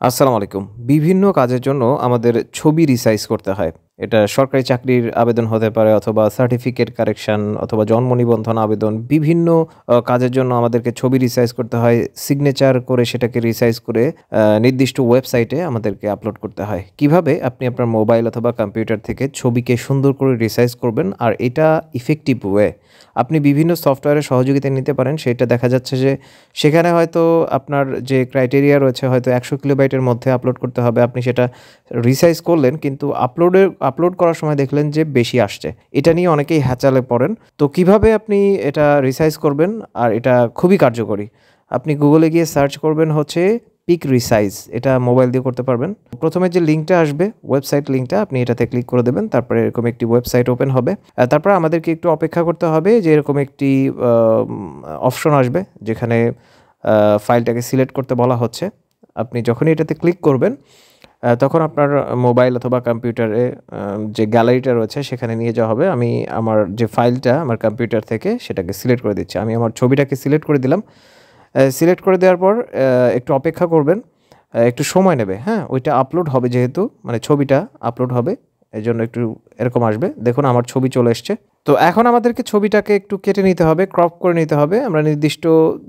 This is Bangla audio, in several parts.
আসসালামু আলাইকুম। বিভিন্ন কাজের জন্য আমাদের ছবি রিসাইজ করতে হয়। এটা সরকারি চাকরির আবেদন হতে পারে অথবা সার্টিফিকেট কারেকশন অথবা জন্ম নিবন্ধন আবেদন। বিভিন্ন কাজের জন্য আমাদেরকে ছবি রিসাইজ করতে হয়। সিগনেচার করে সেটাকে রিসাইজ করে নির্দিষ্ট ওয়েবসাইটে আমাদেরকে আপলোড করতে হয়। কিভাবে আপনি আপনার মোবাইল অথবা কম্পিউটার থেকে ছবিকে সুন্দর করে রিসাইজ করবেন আর এটা ইফেক্টিভ ওয়ে। আপনি বিভিন্ন সফটওয়্যারের সহযোগিতা নিতে পারেন। সেটা দেখা যাচ্ছে যে সেখানে হয়তো আপনার যে ক্রাইটেরিয়া রয়েছে হয়তো ১০০ কিলোবাইটের মধ্যে আপলোড করতে হবে। আপনি সেটা রিসাইজ করলেন কিন্তু আপলোড করার সময় দেখলেন যে বেশি আসছে। এটা নিয়ে অনেকেই হ্যাচালে পড়েন। তো কিভাবে আপনি এটা রিসাইজ করবেন আর এটা খুবই কার্যকরী। আপনি গুগলে গিয়ে সার্চ করবেন হচ্ছে পিক রিসাইজ। এটা মোবাইল দিয়ে করতে পারবেন। প্রথমে যে লিঙ্কটা আসবে ওয়েবসাইট লিঙ্কটা আপনি এটাতে ক্লিক করে দেবেন। তারপরে এরকম একটি ওয়েবসাইট ওপেন হবে। তারপরে আমাদেরকে একটু অপেক্ষা করতে হবে যে এরকম একটি অপশন আসবে যেখানে ফাইলটাকে সিলেক্ট করতে বলা হচ্ছে। আপনি যখনই এটাতে ক্লিক করবেন তখন আপনার মোবাইল অথবা কম্পিউটারে যে গ্যালারিটা রয়েছে সেখানে নিয়ে যাওয়া হবে। আমি আমার যে ফাইলটা আমার কম্পিউটার থেকে সেটাকে সিলেক্ট করে দিচ্ছি। আমি আমার ছবিটাকে সিলেক্ট করে দিলাম। সিলেক্ট করে দেওয়ার পর একটু অপেক্ষা করবেন। একটু সময় নেবে, হ্যাঁ? ওইটা আপলোড হবে যেহেতু মানে ছবিটা আপলোড হবে। এজন্য একটু এরকম আসবে। দেখুন আমার ছবি চলে এসছে। তো এখন আমাদেরকে ছবিটাকে একটু কেটে নিতে হবে, ক্রপ করে নিতে হবে। আমরা নির্দিষ্ট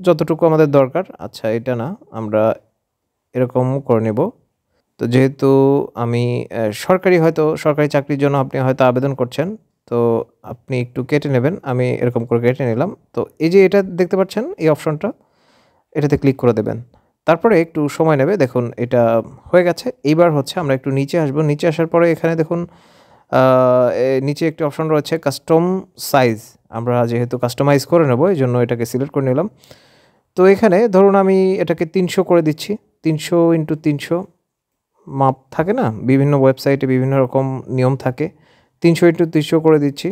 যতটুকু আমাদের দরকার। আচ্ছা এটা না, আমরা এরকম করে নেব। তো যেহেতু আমি সরকারি চাকরির জন্য আপনি হয়তো আবেদন করছেন। তো আপনি একটু কেটে নেবেন। আমি এরকম করে কেটে নিলাম। তো এই যে এটা দেখতে পাচ্ছেন এই অপশনটা, এটাতে ক্লিক করে দেবেন। তারপরে একটু সময় নেবে। দেখুন এটা হয়ে গেছে। এইবার হচ্ছে আমরা একটু নিচে আসবো। নিচে আসার পরে এখানে দেখুন নিচে একটি অপশন রয়েছে কাস্টম সাইজ। আমরা যেহেতু কাস্টমাইজ করে নেব এজন্য এটাকে সিলেক্ট করে নিলাম। তো এখানে ধরুন আমি এটাকে ৩০০ করে দিচ্ছি। ৩০০ × ৩০০ মাপ থাকে না? বিভিন্ন ওয়েবসাইটে বিভিন্ন রকম নিয়ম থাকে। ৩০০ × ৩০০ করে দিচ্ছি।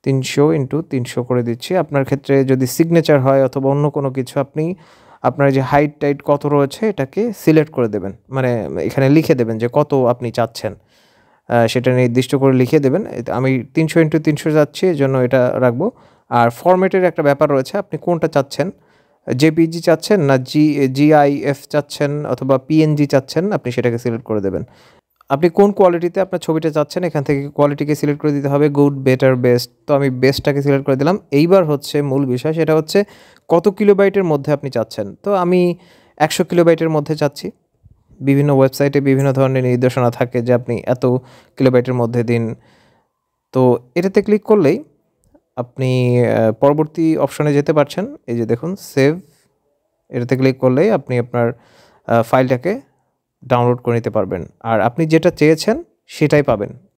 ৩০০ × ৩০০ করে দিচ্ছি। আপনার ক্ষেত্রে যদি সিগনেচার হয় অথবা অন্য কোনো কিছু আপনি আপনার যে হাইট-টাইট কত রয়েছে এটাকে সিলেক্ট করে দেবেন। মানে এখানে লিখে দেবেন যে কত আপনি চাচ্ছেন। সেটা নির্দিষ্ট করে লিখে দেবেন। আমি ৩০০ × ৩০০ চাচ্ছি এজন্য এটা রাখবো। আর ফরম্যাটের একটা ব্যাপার রয়েছে। আপনি কোনটা চাচ্ছেন? জেপিইজি চাচ্ছেন না জিআইএফ চাচ্ছেন অথবা পিএনজি চাচ্ছেন আপনি সেটাকে সিলেক্ট করে দেবেন। আপনি কোন কোয়ালিটিতে আপনার ছবিটা চাচ্ছেন এখান থেকে কোয়ালিটিকে সিলেক্ট করে দিতে হবে গুড, বেটার, বেস্ট। তো আমি বেস্টটাকে সিলেক্ট করে দিলাম। এইবার হচ্ছে মূল বিষয় সেটা হচ্ছে কত কিলোবাইটের মধ্যে আপনি চাচ্ছেন। তো আমি ১০০ কিলোবাইটের মধ্যে চাচ্ছি। বিভিন্ন ওয়েবসাইটে বিভিন্ন ধরনের নির্দেশনা থাকে যে আপনি এত কিলোবাইটের মধ্যে দিন। তো এটাতে ক্লিক করলেই আপনি পরবর্তী অপশনে যেতে পারছেন। এই যে দেখুন সেভ, এটাতে ক্লিক করলেই আপনি আপনার ফাইলটাকে ডাউনলোড করে নিতে পারবেন। আর আপনি যেটা চেয়েছেন সেটাই পাবেন।